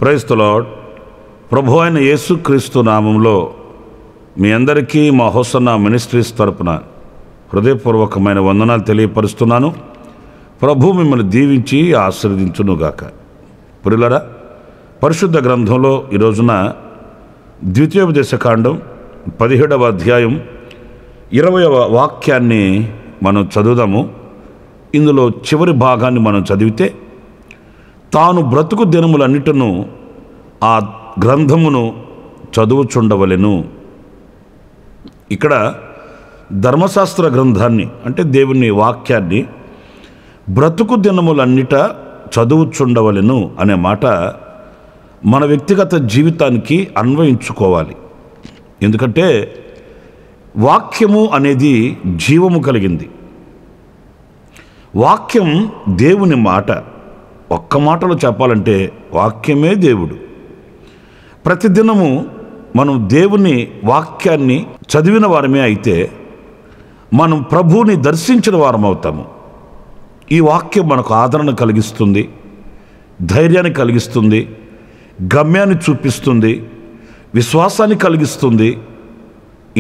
Praise the lord. ప్రభు అయిన యేసుక్రీస్తు నామంలో మీ అందరికీ మా హోసన్నా మినిస్ట్రీస్ తరపున హృదయపూర్వకమైన వందనాలు తెలియపరుస్తున్నాను. ప్రభు మిమ్మల్ని దీవించి ఆశీర్వదించునుగాక. ప్రియులారా, పరిశుద్ధ గ్రంథంలో ఈ రోజున ద్వితీయోపదేశకాండం 17వ అధ్యాయం 20వ వాక్యాన్ని మనం చదువుదాము. ఇందులో చివరి భాగాన్ని మనం చదివితే, తాను బ్రతుకు దినములన్నిటను ఆ గ్రంథమును చదువుచుండవలెను. ఇక్కడ ధర్మశాస్త్ర గ్రంథాన్ని అంటే దేవుని వాక్యాన్ని బ్రతుకు దినములన్నిట చదువుచుండవలెను అనే మాట మన వ్యక్తిగత జీవితానికి అన్వయించుకోవాలి. ఎందుకంటే వాక్యము అనేది జీవము కలిగింది. వాక్యం దేవుని మాట. ఒక్క మాటలో చెప్పాలంటే వాక్యమే దేవుడు. ప్రతిదినము మనం దేవుని వాక్యాన్ని చదివిన వారమే అయితే మనం ప్రభువుని దర్శించిన వారం అవుతాము. ఈ వాక్యం మనకు ఆదరణ కలిగిస్తుంది, ధైర్యాన్ని కలిగిస్తుంది, గమ్యాన్ని చూపిస్తుంది, విశ్వాసాన్ని కలిగిస్తుంది.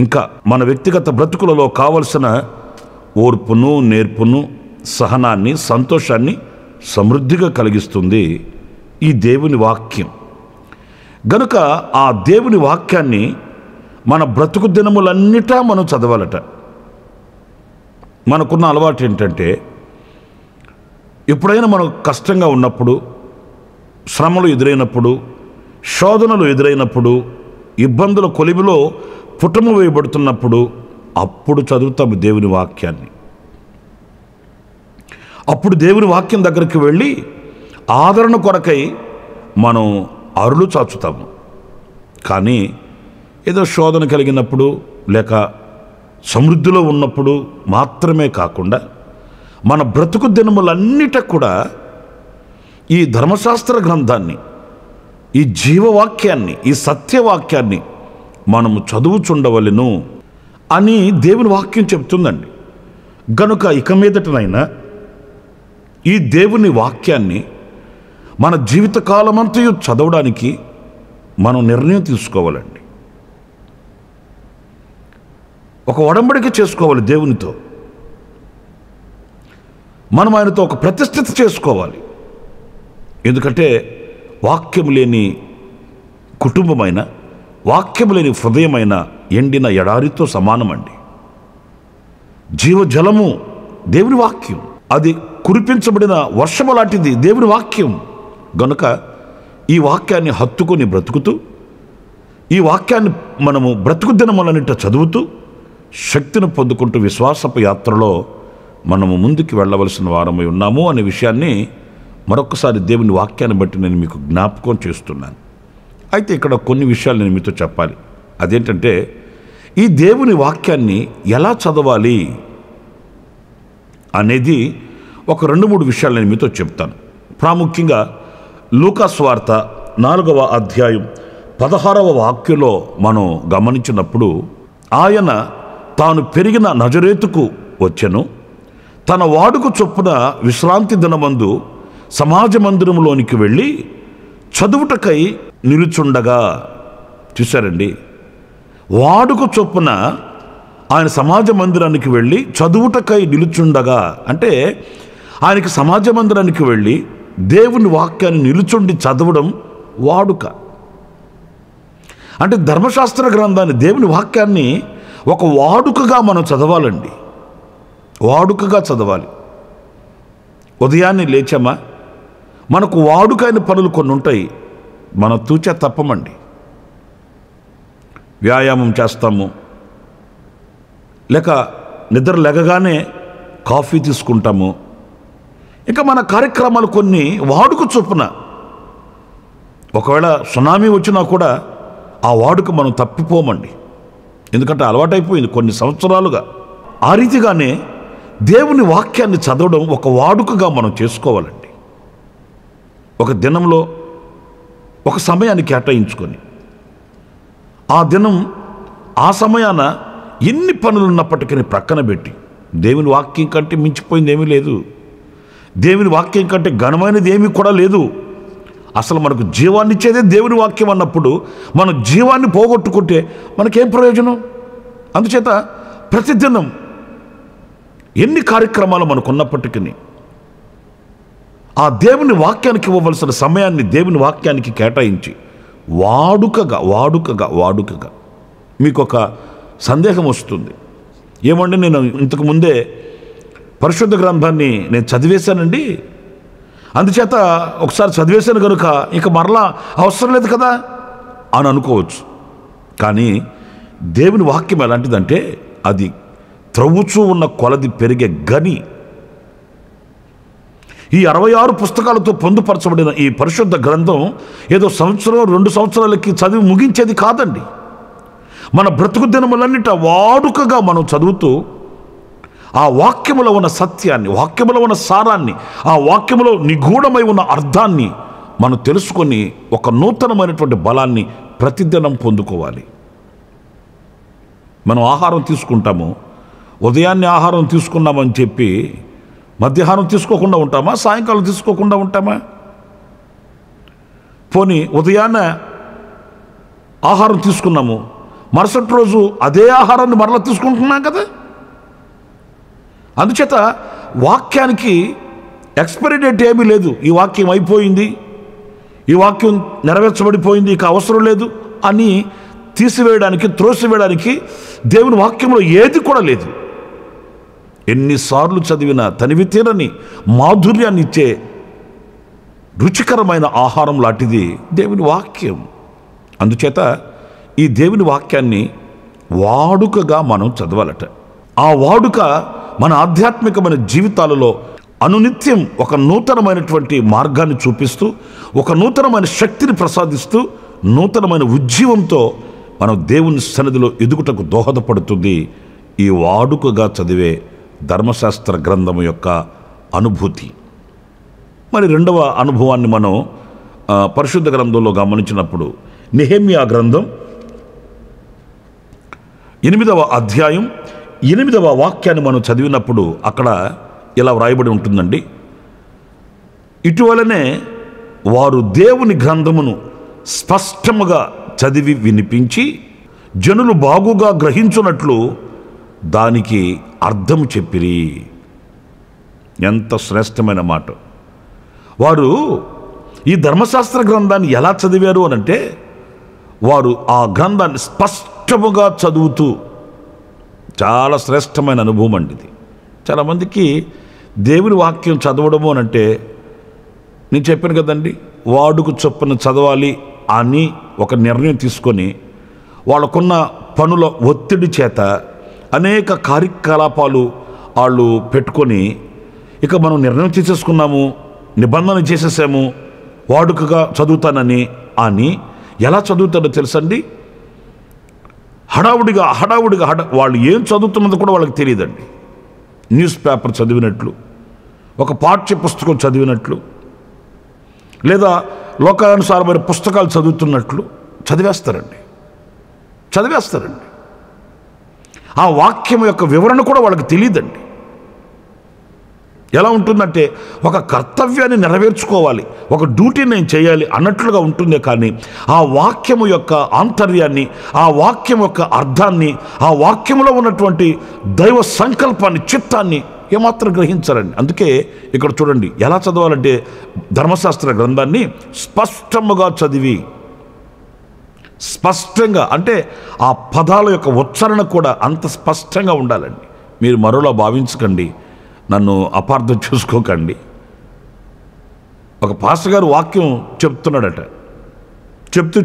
ఇంకా మన వ్యక్తిగత బ్రతుకులలో కావలసిన ఓర్పును, నేర్పును, సహనాన్ని, సంతోషాన్ని సమృద్ధిగా కలిగిస్తుంది ఈ దేవుని వాక్యం. గనుక ఆ దేవుని వాక్యాన్ని మన బ్రతుకు దినములన్నిటా మనం చదవాలట. మనకున్న అలవాటు ఏంటంటే, ఎప్పుడైనా మనం కష్టంగా ఉన్నప్పుడు, శ్రమలు ఎదురైనప్పుడు, శోధనలు ఎదురైనప్పుడు, ఇబ్బందుల కొలిమిలో పుటము వేయబడుతున్నప్పుడు అప్పుడు చదువుతాము దేవుని వాక్యాన్ని. అప్పుడు దేవుని వాక్యం దగ్గరికి వెళ్ళి ఆదరణ కొరకై మనం అరులు చాచుతాము. కానీ ఏదో శోధన కలిగినప్పుడు లేక సమృద్ధిలో ఉన్నప్పుడు మాత్రమే కాకుండా మన బ్రతుకు దినములన్నిట కూడా ఈ ధర్మశాస్త్ర గ్రంథాన్ని, ఈ జీవవాక్యాన్ని, ఈ సత్యవాక్యాన్ని మనము చదువుచుండవలెను అని దేవుని వాక్యం చెప్తుందండి. గనుక ఇక మీదటనైనా ఈ దేవుని వాక్యాన్ని మన జీవితకాలమంతయు చదవడానికి మనం నిర్ణయం తీసుకోవాలండి. ఒక ఒడంబడిక చేసుకోవాలి దేవునితో. మనం ఆయనతో ఒక ప్రతిష్ఠిత చేసుకోవాలి. ఎందుకంటే వాక్యం లేని కుటుంబమైన, వాక్యం లేని హృదయమైన ఎండిన ఎడారితో సమానమండి. జీవజలము దేవుని వాక్యం. అది కురిపించబడిన వర్షము లాంటిది దేవుని వాక్యం. గనుక ఈ వాక్యాన్ని హత్తుకొని బ్రతుకుతూ, ఈ వాక్యాన్ని మనము బ్రతుకు దినములన్నిట చదువుతూ శక్తిని పొందుకుంటూ విశ్వాసపు యాత్రలో మనము ముందుకు వెళ్ళవలసిన వారమై ఉన్నాము అనే విషయాన్ని మరొకసారి దేవుని వాక్యాన్ని బట్టి నేను మీకు జ్ఞాపకం చేస్తున్నాను. అయితే ఇక్కడ కొన్ని విషయాలు నేను మీతో చెప్పాలి. అదేంటంటే, ఈ దేవుని వాక్యాన్ని ఎలా చదవాలి అనేది ఒక 2-3 విషయాలు నేను మీతో చెప్తాను. ప్రాముఖ్యంగా లూకా సువార్త 4వ అధ్యాయం 16వ వాక్యంలో మనం గమనించినప్పుడు, ఆయన తాను పెరిగిన నజరేతుకు వచ్చెను, తన వాడుకు చొప్పున విశ్రాంతి దినమందు సమాజ మందిరంలోనికి వెళ్ళి చదువుటకై నిలుచుండగా. చూశారండి, వాడుకు చొప్పున ఆయన సమాజ మందిరానికి వెళ్ళి చదువుటకై నిలుచుండగా అంటే ఆయనకి సమాజ మందిరానికి వెళ్ళి దేవుని వాక్యాన్ని నిలుచుండి చదవడం వాడుక. అంటే ధర్మశాస్త్ర గ్రంథాన్ని, దేవుని వాక్యాన్ని ఒక వాడుకగా మనం చదవాలండి. వాడుకగా చదవాలి. ఉదయాన్నే లేచామా, మనకు వాడుకైన పనులు కొన్ని ఉంటాయి, మనం తూచా తప్పమండి. వ్యాయామం చేస్తాము, లేక నిద్ర లెగగానే కాఫీ తీసుకుంటాము, ఇక మన కార్యక్రమాలు కొన్ని వాడుక చొప్పున, ఒకవేళ సునామీ వచ్చినా కూడా ఆ వాడుక మనం తప్పిపోమండి, ఎందుకంటే అలవాటైపోయింది కొన్ని సంవత్సరాలుగా. ఆ రీతిగానే దేవుని వాక్యాన్ని చదవడం ఒక వాడుకగా మనం చేసుకోవాలండి. ఒక దినంలో ఒక సమయాన్ని కేటాయించుకొని ఆ దినం ఆ సమయాన ఎన్ని పనులు ఉన్నప్పటికీ ప్రక్కన పెట్టి, దేవుని వాక్యం కంటే మించిపోయింది ఏమీ లేదు, దేవుని వాక్యం కంటే ఘనమైనది ఏమీ కూడా లేదు. అసలు మనకు జీవాన్ని ఇచ్చేదే దేవుని వాక్యం అన్నప్పుడు మన జీవాన్ని పోగొట్టుకుంటే మనకేం ప్రయోజనం? అందుచేత ప్రతిదినం ఎన్ని కార్యక్రమాలు మనకు ఉన్నప్పటికీ ఆ దేవుని వాక్యానికి ఇవ్వవలసిన సమయాన్ని దేవుని వాక్యానికి కేటాయించి వాడుకగా మీకు ఒక సందేహం వస్తుంది, ఏమండి నేను ఇంతకు ముందే పరిశుద్ధ గ్రంథాన్ని నేను చదివేశానండి, అందుచేత ఒకసారి చదివేశాను కనుక ఇక మరలా అవసరం లేదు కదా అని అనుకోవచ్చు. కానీ దేవుని వాక్యం ఎలాంటిదంటే అది త్రవ్వుచూ ఉన్న కొలది పెరిగే గని. ఈ 66 పుస్తకాలతో పొందుపరచబడిన ఈ పరిశుద్ధ గ్రంథం ఏదో సంవత్సరం 2 సంవత్సరాలకి చదివి ముగించేది కాదండి. మన బ్రతుకు దినములన్నిట వాడుకగా మనం చదువుతూ ఆ వాక్యములో ఉన్న సత్యాన్ని, వాక్యములో ఉన్న సారాన్ని, ఆ వాక్యములో నిగూఢమై ఉన్న అర్థాన్ని మనం తెలుసుకొని ఒక నూతనమైనటువంటి బలాన్ని ప్రతిదినం పొందుకోవాలి. మనం ఆహారం తీసుకుంటాము, ఉదయాన్నే ఆహారం తీసుకున్నామని చెప్పి మధ్యాహ్నం తీసుకోకుండా ఉంటామా? సాయంకాలం తీసుకోకుండా ఉంటామా? పోనీ ఉదయాన్న ఆహారం తీసుకున్నాము, మరుసటి రోజు అదే ఆహారాన్ని మరలా తీసుకుంటున్నాం కదా. అందుచేత వాక్యానికి ఎక్స్పైరీ డేట్ ఏమీ లేదు. ఈ వాక్యం అయిపోయింది, ఈ వాక్యం నెరవేర్చబడిపోయింది, ఇక అవసరం లేదు అని తీసివేయడానికి, త్రోసివేయడానికి దేవుని వాక్యంలో ఏది కూడా లేదు. ఎన్నిసార్లు చదివినా తనివి తీరని మాధుర్యాన్ని ఇచ్చే రుచికరమైన ఆహారం లాంటిది దేవుని వాక్యం. అందుచేత ఈ దేవుని వాక్యాన్ని వాడుకగా మనం చదవాలట. ఆ వాడుక మన ఆధ్యాత్మికమైన జీవితాలలో అనునిత్యం ఒక నూతనమైనటువంటి మార్గాన్ని చూపిస్తూ, ఒక నూతనమైన శక్తిని ప్రసాదిస్తూ, నూతనమైన ఉజ్జీవంతో మనం దేవుని సన్నిధిలో ఎదుగుటకు దోహదపడుతుంది ఈ వాడుకగా చదివే ధర్మశాస్త్ర గ్రంథం యొక్క అనుభూతి. మరి రెండవ అనుభవాన్ని మనం పరిశుద్ధ గ్రంథంలో గమనించినప్పుడు నెహెమ్యా గ్రంథం 8వ అధ్యాయం 8వ వాక్యాన్ని మనం చదివినప్పుడు అక్కడ ఇలా వ్రాయబడి ఉంటుందండి, ఇటీవలనే వారు దేవుని గ్రంథమును స్పష్టముగా చదివి వినిపించి జనులు బాగుగా గ్రహించున్నట్లు దానికి అర్థం చెప్పిరి. ఎంత శ్రేష్టమైన మాట! వారు ఈ ధర్మశాస్త్ర గ్రంథాన్ని ఎలా చదివారు అనంటే, వారు ఆ గ్రంథాన్ని స్పష్టముగా చదువుతూ, చాలా శ్రేష్టమైన అనుభవం అండి ఇది. చాలామందికి దేవుని వాక్యం చదవడము అనంటే, నేను చెప్పాను కదండి, వాడుకు చొప్పున చదవాలి అని ఒక నిర్ణయం తీసుకొని వాళ్ళకున్న పనుల ఒత్తిడి చేత అనేక కార్యకలాపాలు వాళ్ళు పెట్టుకొని, ఇక మనం నిర్ణయం చేసేసుకున్నాము, నిబంధన చేసేసాము, వాడుకగా చదువుతానని అని ఎలా చదువుతాడో తెలుసండి? హడావుడిగా వాళ్ళు ఏం చదువుతున్నది కూడా వాళ్ళకి తెలియదండి. న్యూస్ పేపర్ చదివినట్లు, ఒక పాఠ్య పుస్తకం చదివినట్లు, లేదా లోకానుసారమైన పుస్తకాలు చదువుతున్నట్లు చదివేస్తారండి. ఆ వాక్యం యొక్క వివరణ కూడా వాళ్ళకి తెలియదండి. ఎలా ఉంటుందంటే, ఒక కర్తవ్యాన్ని నెరవేర్చుకోవాలి, ఒక డ్యూటీని నేను చేయాలి అన్నట్లుగా ఉంటుందే కానీ ఆ వాక్యము యొక్క ఆంతర్యాన్ని, ఆ వాక్యం యొక్క అర్థాన్ని, ఆ వాక్యంలో ఉన్నటువంటి దైవ సంకల్పాన్ని, చిత్తాన్ని ఏమాత్రం గ్రహించారండి. అందుకే ఇక్కడ చూడండి ఎలా చదవాలంటే, ధర్మశాస్త్ర గ్రంథాన్ని స్పష్టముగా చదివి, స్పష్టంగా అంటే ఆ పదాల యొక్క ఉచ్చారణ కూడా అంత స్పష్టంగా ఉండాలండి. మీరు మరోలా భావించకండి, నన్ను అపార్థం చేసుకోకండి. ఒక పాస్టర్ గారు వాక్యం చెప్తున్నాడట,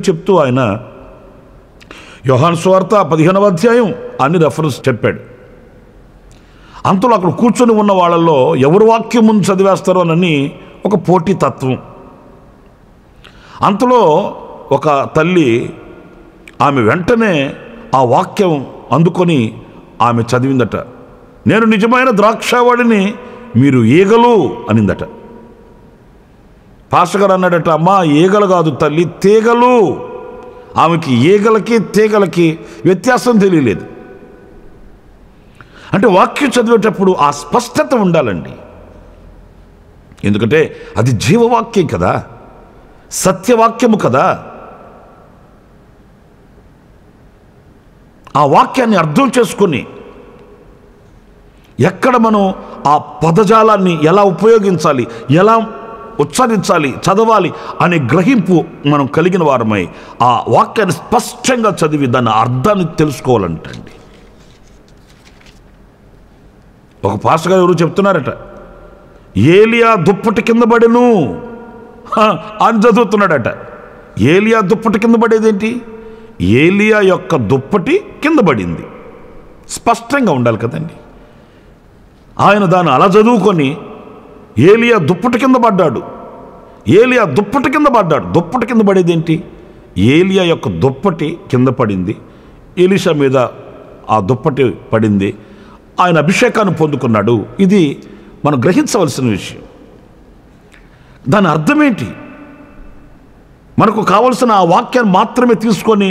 చెప్తూ ఆయన యోహాను సువార్త 15వ అధ్యాయం అని రెఫరెన్స్ చెప్పాడు. అంతలో అక్కడ కూర్చొని ఉన్న వాళ్ళల్లో ఎవరు వాక్యం ముందు చదివేస్తారోనని ఒక పోటీ తత్వం. అంతలో ఒక తల్లి ఆమె వెంటనే ఆ వాక్యం అందుకొని ఆమె చదివిందట. నేను నిజమైన ద్రాక్షవాడిని, మీరు ఈగలు అనిందట. పాస్టర్ గారు అన్నాడట, అమ్మా ఈగలు కాదు తల్లి, తీగలు. ఆమెకి ఈగలకి తీగలకి వ్యత్యాసం తెలియలేదు. అంటే వాక్యం చదివేటప్పుడు ఆ స్పష్టత ఉండాలండి. ఎందుకంటే అది జీవవాక్యం కదా, సత్యవాక్యము కదా. ఆ వాక్యాన్ని అర్థం చేసుకొని ఎక్కడ మనం ఆ పదజాలాన్ని ఎలా ఉపయోగించాలి, ఎలా ఉచ్చరించాలి, చదవాలి అనే గ్రహింపు మనం కలిగిన వారమై ఆ వాక్యాన్ని స్పష్టంగా చదివి దాని అర్థాన్ని తెలుసుకోవాలంటండి. ఒక పాస్టర్ గారు ఎవరు చెప్తున్నారట, ఏలియా దుప్పటి కింద పడెను అని చదువుతున్నాడట. ఏలియా దుప్పటి కింద పడేదేంటి? ఏలియా యొక్క దుప్పటి కింద పడింది. స్పష్టంగా ఉండాలి కదండి. ఆయన దాన్ని అలా చదువుకొని ఏలియా దుప్పటి కింద పడ్డాడు, ఏలియా దుప్పటి కింద పడ్డాడు. దుప్పటి కింద పడేదేంటి? ఏలియా యొక్క దుప్పటి కింద పడింది, ఎలీషా మీద ఆ దుప్పటి పడింది, ఆయన అభిషేకాన్ని పొందుకున్నాడు. ఇది మనం గ్రహించవలసిన విషయం. దాని అర్థమేంటి? మనకు కావలసిన ఆ వాక్యాన్ని మాత్రమే తీసుకొని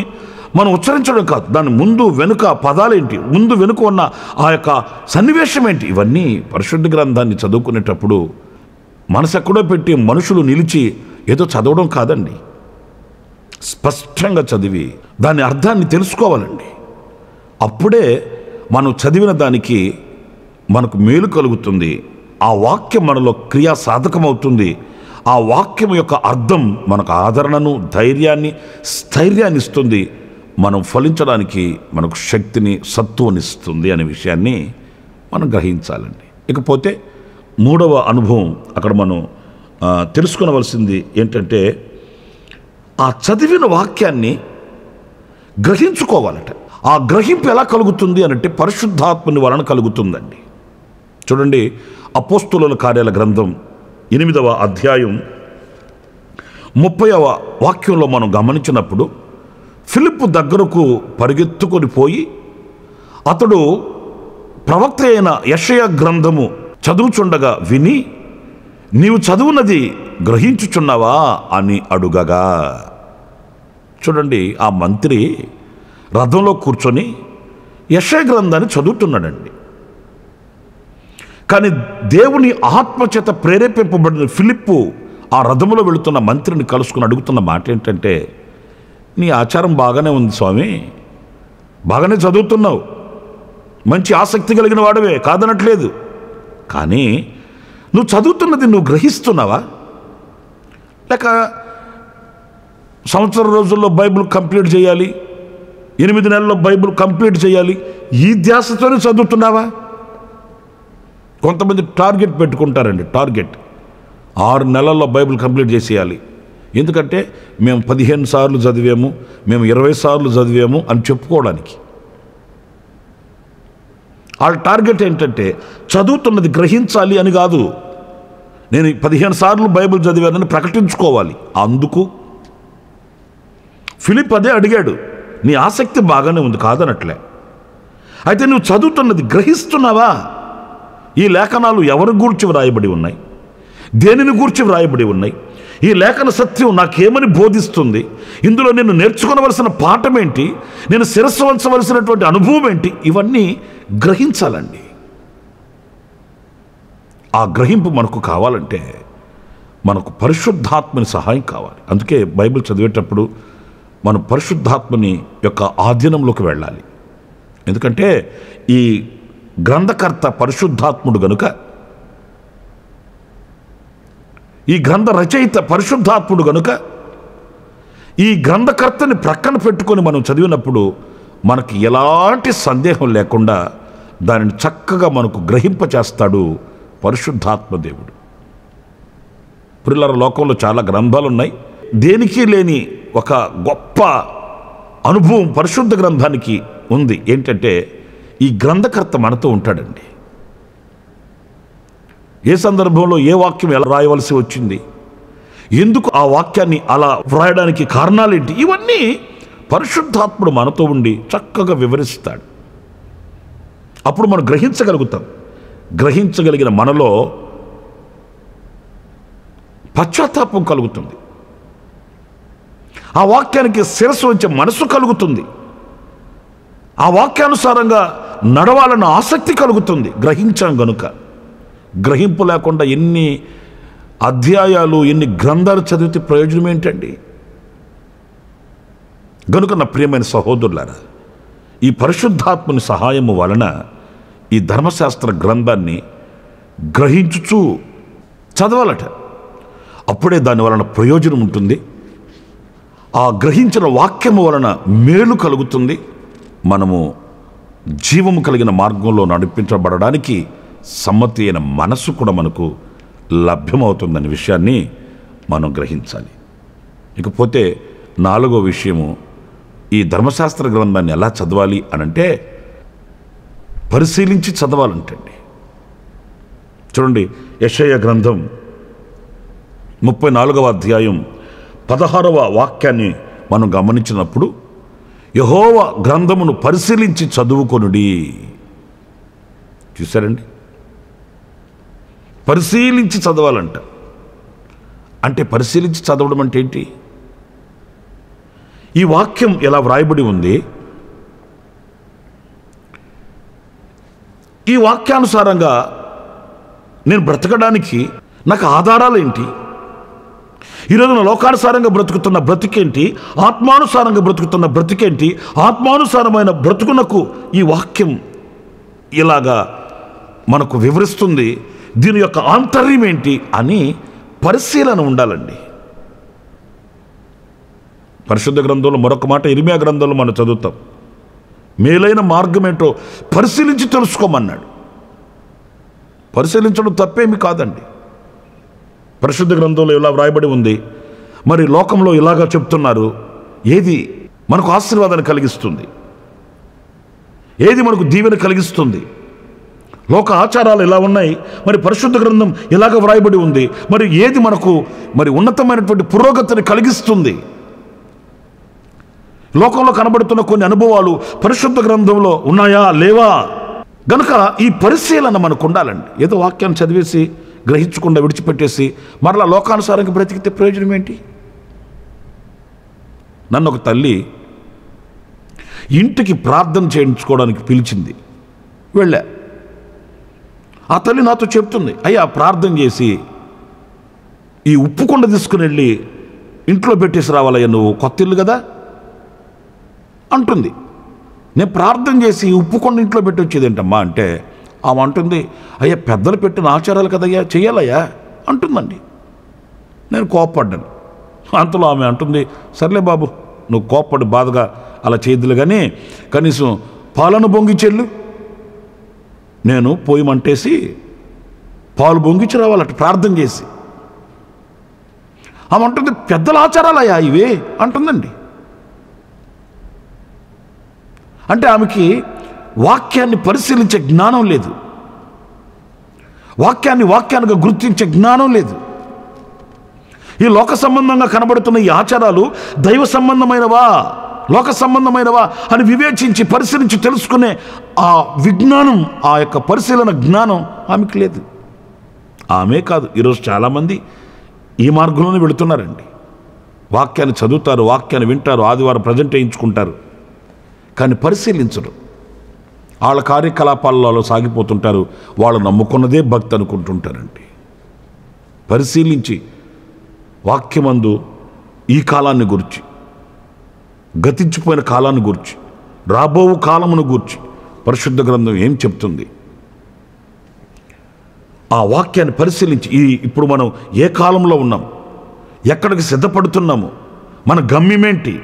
మనం ఉచ్చరించడం కాదు, దాని ముందు వెనుక పదాలేంటి, ముందు వెనుక ఉన్న ఆ యొక్క సన్నివేశం ఏంటి, ఇవన్నీ పరిశుద్ధ గ్రంథాన్ని చదువుకునేటప్పుడు మనసు ఎక్కడో పెట్టి మనుషులు నిలిచి ఏదో చదవడం కాదండి. స్పష్టంగా చదివి దాని అర్థాన్ని తెలుసుకోవాలండి. అప్పుడే మనం చదివిన దానికి మనకు మేలు కలుగుతుంది. ఆ వాక్యం మనలో క్రియా సాధకమవుతుంది. ఆ వాక్యం యొక్క అర్థం మనకు ఆదరణను, ధైర్యాన్ని, స్థైర్యాన్ని ఇస్తుంది. మనం ఫలించడానికి మనకు శక్తిని, సత్తువనిస్తుంది అనే విషయాన్ని మనం గ్రహించాలండి. ఇకపోతే మూడవ అనుభవం అక్కడ మనం తెలుసుకునవలసింది ఏంటంటే, ఆ చదివిన వాక్యాన్ని గ్రహించుకోవాలట. ఆ గ్రహింపు ఎలా కలుగుతుంది అనంటే పరిశుద్ధాత్మని వలన కలుగుతుందండి. చూడండి, అపోస్తులుల కార్యాల గ్రంథం 8వ అధ్యాయం 30వ వాక్యంలో మనం గమనించినప్పుడు, ఫిలిప్పు దగ్గరకు పరిగెత్తుకొని పోయి అతడు ప్రవక్త అయిన యెషయా గ్రంథము చదువుచుండగా విని, నీవు చదువునది గ్రహించుచున్నావా అని అడుగగా. చూడండి, ఆ మంత్రి రథంలో కూర్చొని యెషయా గ్రంథాన్ని చదువుతున్నాడండి. కానీ దేవుని ఆత్మచేత ప్రేరేపింపబడిన ఫిలిప్పు ఆ రథములో వెళుతున్న మంత్రిని కలుసుకుని అడుగుతున్న మాట ఏంటంటే, నీ ఆచారం బాగానే ఉంది స్వామి, బాగానే చదువుతున్నావు, మంచి ఆసక్తి కలిగిన వాడవే, కాదనట్లేదు. కానీ నువ్వు చదువుతున్నది నువ్వు గ్రహిస్తున్నావా? లేక సంవత్సరం రోజుల్లో బైబిల్ కంప్లీట్ చేయాలి, 8 నెలల్లో బైబిల్ కంప్లీట్ చేయాలి, ఈ ధ్యాసతోనే చదువుతున్నావా? కొంతమంది టార్గెట్ పెట్టుకుంటారండి. టార్గెట్ 6 నెలల్లో బైబిల్ కంప్లీట్ చేసేయాలి. ఎందుకంటే మేము 15 సార్లు చదివాము, మేము 20 సార్లు చదివాము అని చెప్పుకోవడానికి. వాళ్ళ టార్గెట్ ఏంటంటే చదువుతున్నది గ్రహించాలి అని కాదు, నేను 15 సార్లు బైబిల్ చదివానని ప్రకటించుకోవాలి. అందుకు ఫిలిప్ అదే అడిగాడు, నీ ఆసక్తి బాగానే ఉంది, కాదనట్లే. అయితే నువ్వు చదువుతున్నది గ్రహిస్తున్నావా? ఈ లేఖనాలు ఎవరి గూర్చి వ్రాయబడి ఉన్నాయి, దేనిని గూర్చి వ్రాయబడి ఉన్నాయి, ఈ లేఖన సత్యం నాకేమని బోధిస్తుంది, ఇందులో నేను నేర్చుకోవలసిన పాఠం ఏంటి, నేను శిరస్సు వంచవలసినటువంటి అనుభవం ఏంటి, ఇవన్నీ గ్రహించాలండి. ఆ గ్రహింపు మనకు కావాలంటే మనకు పరిశుద్ధాత్మని సహాయం కావాలి. అందుకే బైబిల్ చదివేటప్పుడు మనం పరిశుద్ధాత్మని యొక్క ఆధీనంలోకి వెళ్ళాలి. ఎందుకంటే ఈ గ్రంథకర్త పరిశుద్ధాత్ముడు గనుక, ఈ గ్రంథ రచయిత పరిశుద్ధాత్ముడు గనుక, ఈ గ్రంథకర్తని ప్రక్కన పెట్టుకొని మనం చదివినప్పుడు మనకి ఎలాంటి సందేహం లేకుండా దానిని చక్కగా మనకు గ్రహింపచేస్తాడు పరిశుద్ధాత్మ దేవుడు. ప్రియులారా, లోకంలో చాలా గ్రంథాలు ఉన్నాయి, దేనికి లేని ఒక గొప్ప అనుభవం పరిశుద్ధ గ్రంథానికి ఉంది. ఏంటంటే ఈ గ్రంథకర్త మనతో ఉంటాడండి. ఏ సందర్భంలో ఏ వాక్యం ఎలా రాయవలసి వచ్చింది, ఎందుకు ఆ వాక్యాన్ని అలా వ్రాయడానికి కారణాలేంటి, ఇవన్నీ పరిశుద్ధాత్ముడు మనతో ఉండి చక్కగా వివరిస్తాడు. అప్పుడు మనం గ్రహించగలుగుతాం. గ్రహించగలిగిన మనలో పశ్చాత్తాపం కలుగుతుంది. ఆ వాక్యానికి శిరస్సు వచ్చే మనసు కలుగుతుంది. ఆ వాక్యానుసారంగా నడవాలన్న ఆసక్తి కలుగుతుంది. గ్రహించాం గనుక. గ్రహింపు లేకుండా ఎన్ని అధ్యాయాలు, ఎన్ని గ్రంథాలు చదివితే ప్రయోజనం ఏంటండి? గనుక నా ప్రియమైన సహోదరులారా, ఈ పరిశుద్ధాత్మని సహాయము వలన ఈ ధర్మశాస్త్ర గ్రంథాన్ని గ్రహించుచూ చదవాలట. అప్పుడే దాని వలన ప్రయోజనం ఉంటుంది. ఆ గ్రహించిన వాక్యము వలన మేలు కలుగుతుంది. మనము జీవము కలిగిన మార్గంలో నడిపించబడడానికి సమ్మతి అయిన మనసు కూడా మనకు లభ్యమవుతుందనే విషయాన్ని మనం గ్రహించాలి. ఇకపోతే 4వ విషయము, ఈ ధర్మశాస్త్ర గ్రంథాన్ని ఎలా చదవాలి అనంటే పరిశీలించి చదవాలంటండి. చూడండి, యెషయా గ్రంథం 34వ అధ్యాయం 16వ వాక్యాన్ని మనం గమనించినప్పుడు, యెహోవా గ్రంథమును పరిశీలించి చదువుకొనుడి. చూశారండి, పరిశీలించి చదవాలంట. అంటే పరిశీలించి చదవడం అంటే ఏంటి? ఈ వాక్యం ఎలా వ్రాయబడి ఉంది, ఈ వాక్యానుసారంగా నేను బ్రతకడానికి నాకు ఆధారాలు ఏంటి? ఈరోజు నా లోకానుసారంగా బ్రతుకుతున్న బ్రతికేంటి, ఆత్మానుసారంగా బ్రతుకుతున్న బ్రతికేంటి, ఆత్మానుసారమైన బ్రతుకునకు ఈ వాక్యం ఇలాగా మనకు వివరిస్తుంది. దీని యొక్క ఆంతర్యం ఏంటి అని పరిశీలన ఉండాలండి. పరిశుద్ధ గ్రంథంలో మరొక మాట ఇర్మియా గ్రంథంలో మనం చదువుతాం, మేలైన మార్గం ఏంటో పరిశీలించి తెలుసుకోమన్నాడు. పరిశీలించడం తప్పేమి కాదండి. పరిశుద్ధ గ్రంథంలో ఇలా వ్రాయబడి ఉంది, మరి లోకంలో ఇలాగా చెప్తున్నారు. ఏది మనకు ఆశీర్వాదాన్ని కలిగిస్తుంది, ఏది మనకు దీవెన కలిగిస్తుంది? లోక ఆచారాలు ఎలా ఉన్నాయి, మరి పరిశుద్ధ గ్రంథం ఇలాగ వ్రాయబడి ఉంది. మరి ఏది మనకు మరి ఉన్నతమైనటువంటి పురోగతిని కలిగిస్తుంది? లోకంలో కనబడుతున్న కొన్ని అనుభవాలు పరిశుద్ధ గ్రంథంలో ఉన్నాయా లేవా? గనుక ఈ పరిశీలన మనకు ఉండాలండి. ఏదో వాక్యాన్ని చదివేసి గ్రహించకుండా విడిచిపెట్టేసి మరలా లోకానుసారంగా బ్రతికితే ప్రయోజనం ఏంటి? నన్ను ఒక తల్లి ఇంటికి ప్రార్థన చేయించుకోవడానికి పిలిచింది. వెళ్ళా. ఆ తల్లి నాతో చెప్తుంది, అయ్యా ప్రార్థన చేసి ఈ ఉప్పు కొండ తీసుకుని వెళ్ళి ఇంట్లో పెట్టేసి రావాలయ్యా, నువ్వు కొత్త ఇల్లు కదా అంటుంది. నేను ప్రార్థన చేసి ఉప్పు కొండ ఇంట్లో పెట్టి వచ్చేది ఏంటమ్మా అంటే, ఆమె అంటుంది, అయ్యా పెద్దలు పెట్టిన ఆచారాలు కదయ్యా, చెయ్యాలయ్యా అంటుందండి. నేను కోప్పడ్డాను. అంతలో ఆమె అంటుంది, సర్లే బాబు నువ్వు కోప్పడి బాధగా అలా చేయద్దులు, కానీ కనీసం పాలను బొంగిచెళ్ళు. నేను పోయి మంటేసి పాలు బొంగిచి రావాలట ప్రార్థన చేసి. ఆమె అంటుంది, పెద్దల ఆచారాలయ్యా ఇవే అంటుందండి. అంటే ఆమెకి వాక్యాన్ని పరిశీలించే జ్ఞానం లేదు, వాక్యాన్నిగా గుర్తించే జ్ఞానం లేదు. ఈ లోక సంబంధంగా కనబడుతున్న ఈ ఆచారాలు దైవ సంబంధమైనవా లోక సంబంధమైనవా అని వివేచించి పరిశీలించి తెలుసుకునే ఆ విజ్ఞానం, ఆ యొక్క పరిశీలన జ్ఞానం ఆమెకు లేదు. ఆమె కాదు, ఈరోజు చాలామంది ఈ మార్గంలోనే వెళుతున్నారండి. వాక్యాన్ని చదువుతారు, వాక్యాన్ని వింటారు, ఆదివారం ప్రజెంట్ చేయించుకుంటారు, కానీ పరిశీలించరు. వాళ్ళ కార్యకలాపాలలో సాగిపోతుంటారు. వాళ్ళు నమ్ముకున్నదే భక్తి అనుకుంటుంటారండి. పరిశీలించి వాక్యమందు ఈ కాలాన్ని గురించి, గతించిపోయిన కాలాన్ని గురించి, రాబో కాలమును గురించి పరిశుద్ధ గ్రంథం ఏం చెప్తుంది, ఆ వాక్యాన్ని పరిశీలించి ఇప్పుడు మనం ఏ కాలంలో ఉన్నాం, ఎక్కడికి సిద్ధపడుతున్నాము, మన గమ్యమేంటి,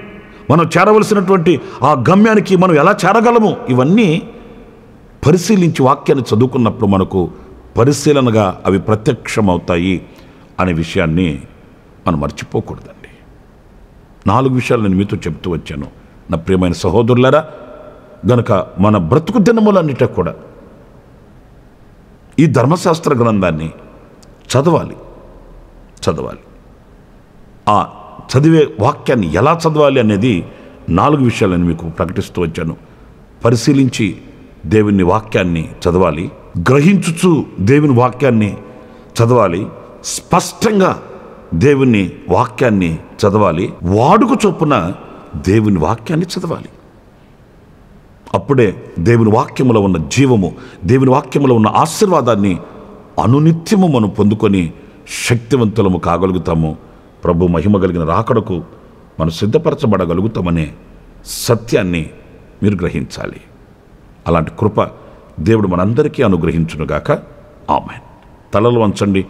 మనం చేరవలసినటువంటి ఆ గమ్యానికి మనం ఎలా చేరగలము, ఇవన్నీ పరిశీలించి వాక్యాన్ని చదువుకున్నప్పుడు మనకు పరిశీలనగా అవి ప్రత్యక్షమవుతాయి అనే విషయాన్ని మనం మర్చిపోకూడదండి. 4 విషయాలు నేను మీతో చెప్తూ వచ్చాను నా ప్రియమైన సహోదరులారా. గనుక మన బ్రతుకు దినములన్నిట కూడా ఈ ధర్మశాస్త్ర గ్రంథాన్ని చదవాలి. ఆ చదివే వాక్యాన్ని ఎలా చదవాలి అనేది 4 విషయాలను మీకు ప్రకటిస్తూ వచ్చాను. పరిశీలించి దేవుని వాక్యాన్ని చదవాలి, గ్రహించుచు దేవుని వాక్యాన్ని చదవాలి, స్పష్టంగా దేవుని వాక్యాన్ని చదవాలి, వాడుక చొప్పున దేవుని వాక్యాన్ని చదవాలి. అప్పుడే దేవుని వాక్యములో ఉన్న జీవము, దేవుని వాక్యములో ఉన్న ఆశీర్వాదాన్ని అనునిత్యము మనం పొందుకొని శక్తివంతులము కాగలుగుతాము. ప్రభు మహిమ కలిగిన రాకడకు మనం సిద్ధపరచబడగలుగుతామనే సత్యాన్ని మీరు గ్రహించాలి. అలాంటి కృప దేవుడు మనందరికీ అనుగ్రహించునుగాక. ఆమేన్. తలలు వంచండి,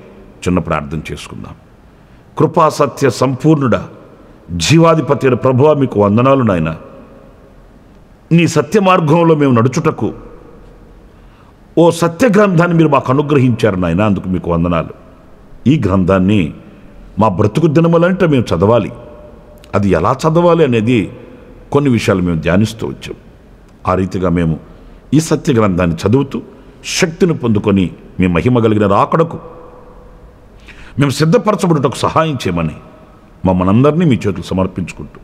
చిన్న ప్రార్థన చేసుకుందాం. కృపా సత్య సంపూర్ణుడా, జీవాధిపతి అయిన ప్రభువా, మీకు వందనాలు నాయనా. నీ సత్య మార్గంలో మేము నడుచుటకు ఓ సత్య గ్రంథాన్ని మీరు మాకు అనుగ్రహించారు నాయన, అందుకు మీకు వందనాలు. ఈ గ్రంథాన్ని మా బ్రతుకు దినములంటే మేము చదవాలి. అది ఎలా చదవాలి అనేది కొన్ని విషయాలు మేము ధ్యానిస్తూ వచ్చాం. ఆ రీతిగా మేము ఈ సత్య గ్రంథాన్ని చదువుతూ శక్తిని పొందుకొని మీ మహిమ కలిగిన రాకడకు మేము సిద్ధపరచబడుటకు సహాయం చేయమని మమ్మల్ని అందరినీ మీ చేతులు సమర్పించుకుంటూ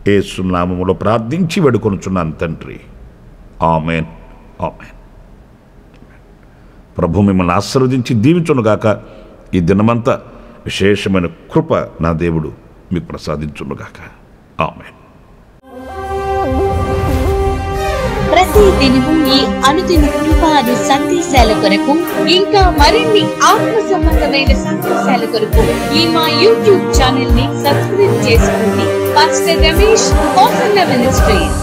యేసు నామములో ప్రార్థించి వేడుకొనుచున్నాను తండ్రి. ఆమేన్. ఆమేన్. ప్రభు మిమ్మల్ని ఆశీర్వదించి దీవించునుగాక. ఈ దినమంతా విశేషమైన కృప నా దేవుడు మీకు ప్రసాదించునుగాక. ఆమేన్. ప్రతి దినము ఈ అనుదిన కృపాను సందేశాల కొరకు, ఇంకా మరిన్ని ఆత్మ సంబంధమైన సందేశాల కొరకు ఈ మా యూట్యూబ్ ఛానల్ ని సబ్స్క్రైబ్ చేసుకోండి. Pastor Ramesh, Kosanna ministries.